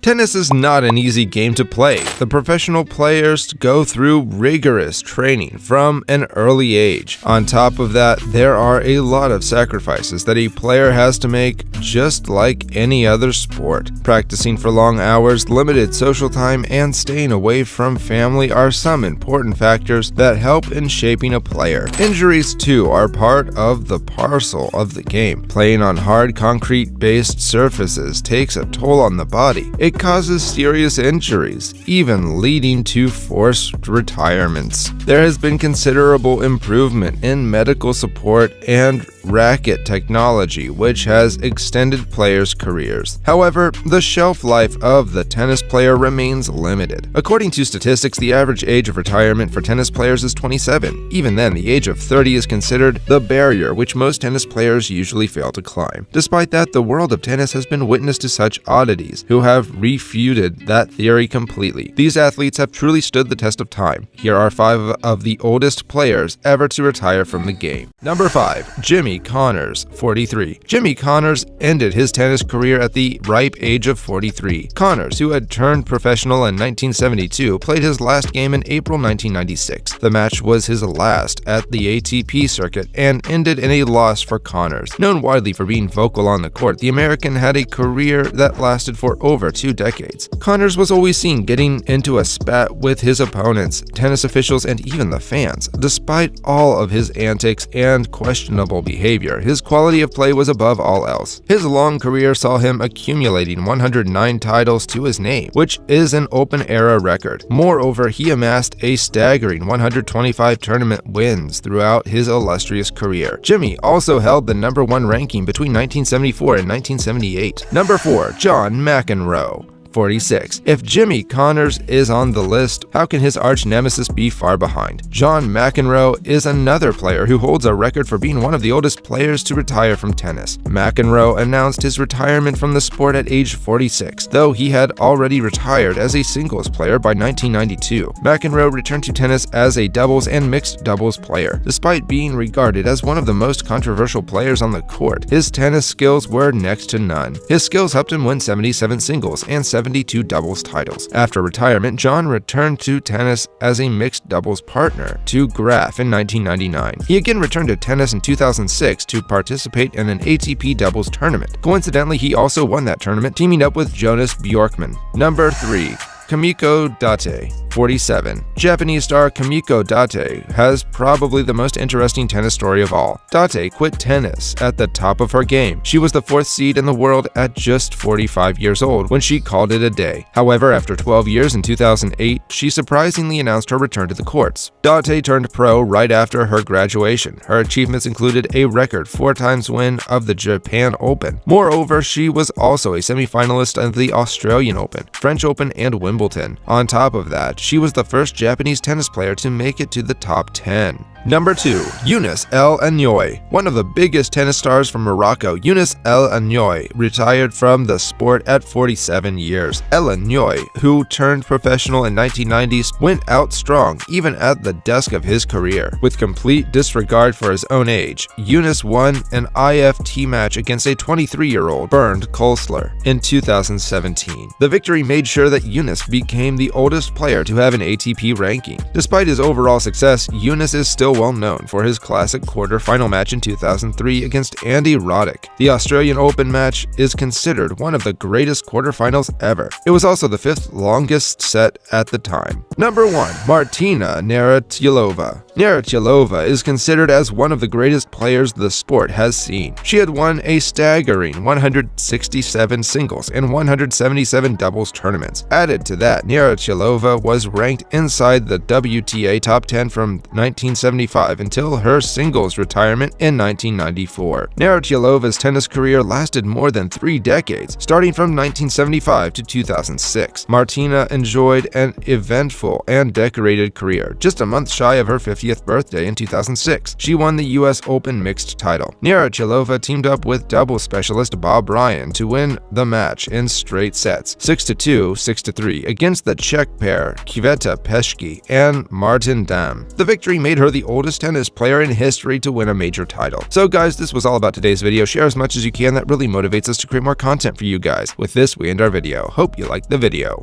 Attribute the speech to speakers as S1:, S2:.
S1: Tennis is not an easy game to play. The professional players go through rigorous training from an early age. On top of that, there are a lot of sacrifices that a player has to make, just like any other sport. Practicing for long hours, limited social time, and staying away from family are some important factors that help in shaping a player. Injuries, too, are part of the parcel of the game. Playing on hard concrete-based surfaces takes a toll on the body. It causes serious injuries, even leading to forced retirements. There has been considerable improvement in medical support and racket technology, which has extended players' careers. However, the shelf life of the tennis player remains limited. According to statistics, the average age of retirement for tennis players is 27. Even then, the age of 30 is considered the barrier which most tennis players usually fail to climb. Despite that, the world of tennis has been witness to such oddities who have refuted that theory completely. These athletes have truly stood the test of time. Here are 5 of the oldest players ever to retire from the game. Number 5. Jimmy Connors, 43. Jimmy Connors ended his tennis career at the ripe age of 43. Connors, who had turned professional in 1972, played his last game in April 1996. The match was his last at the ATP circuit and ended in a loss for Connors. Known widely for being vocal on the court, the American had a career that lasted for over 2 decades. Connors was always seen getting into a spat with his opponents, tennis officials, and even the fans. Despite all of his antics and questionable behavior, his quality of play was above all else. His long career saw him accumulating 109 titles to his name, which is an open-era record. Moreover, he amassed a staggering 125 tournament wins throughout his illustrious career. Jimmy also held the number 1 ranking between 1974 and 1978. Number 4. John McEnroe, 46. If Jimmy Connors is on the list, how can his arch nemesis be far behind? John McEnroe is another player who holds a record for being one of the oldest players to retire from tennis. McEnroe announced his retirement from the sport at age 46, though he had already retired as a singles player by 1992. McEnroe returned to tennis as a doubles and mixed doubles player. Despite being regarded as one of the most controversial players on the court, his tennis skills were next to none. His skills helped him win 77 singles and 72 doubles titles. After retirement, John returned to tennis as a mixed doubles partner to Graf in 1999. He again returned to tennis in 2006 to participate in an ATP doubles tournament. Coincidentally, he also won that tournament, teaming up with Jonas Bjorkman. Number 3. Kamiko Date, 47. Japanese star Kamiko Date has probably the most interesting tennis story of all. Date quit tennis at the top of her game. She was the 4th seed in the world at just 45 years old when she called it a day. However, after 12 years in 2008, she surprisingly announced her return to the courts. Date turned pro right after her graduation. Her achievements included a record 4-times win of the Japan Open. Moreover, she was also a semifinalist of the Australian Open, French Open, and Wimbledon. On top of that, she was the first Japanese tennis player to make it to the top 10. Number 2. Younes El Annouei. One of the biggest tennis stars from Morocco, Younes El Annouei retired from the sport at 47 years. El Annouei, who turned professional in 1990s, went out strong even at the dusk of his career. With complete disregard for his own age, Younes won an IFT match against a 23-year-old Bernd Kölsler in 2017. The victory made sure that Younes became the oldest player to have an ATP ranking. Despite his overall success, Younes is still well known for his classic quarter-final match in 2003 against Andy Roddick. The Australian Open match is considered one of the greatest quarterfinals ever. It was also the 5th longest set at the time. Number 1. Martina Navratilova. Navratilova is considered as one of the greatest players the sport has seen. She had won a staggering 167 singles and 177 doubles tournaments. Added to that, Navratilova was ranked inside the WTA top 10 from 1975 until her singles retirement in 1994. Navratilova's tennis career lasted more than 3 decades, starting from 1975 to 2006. Martina enjoyed an eventful and decorated career, just a month shy of her 50th 50th birthday in 2006. She won the US Open mixed title. Navratilova teamed up with doubles specialist Bob Bryan to win the match in straight sets, 6-2, 6-3, against the Czech pair Květa Peschke and Martin Damm. The victory made her the oldest tennis player in history to win a major title. So guys, this was all about today's video. Share as much as you can. That really motivates us to create more content for you guys. With this, we end our video. Hope you liked the video.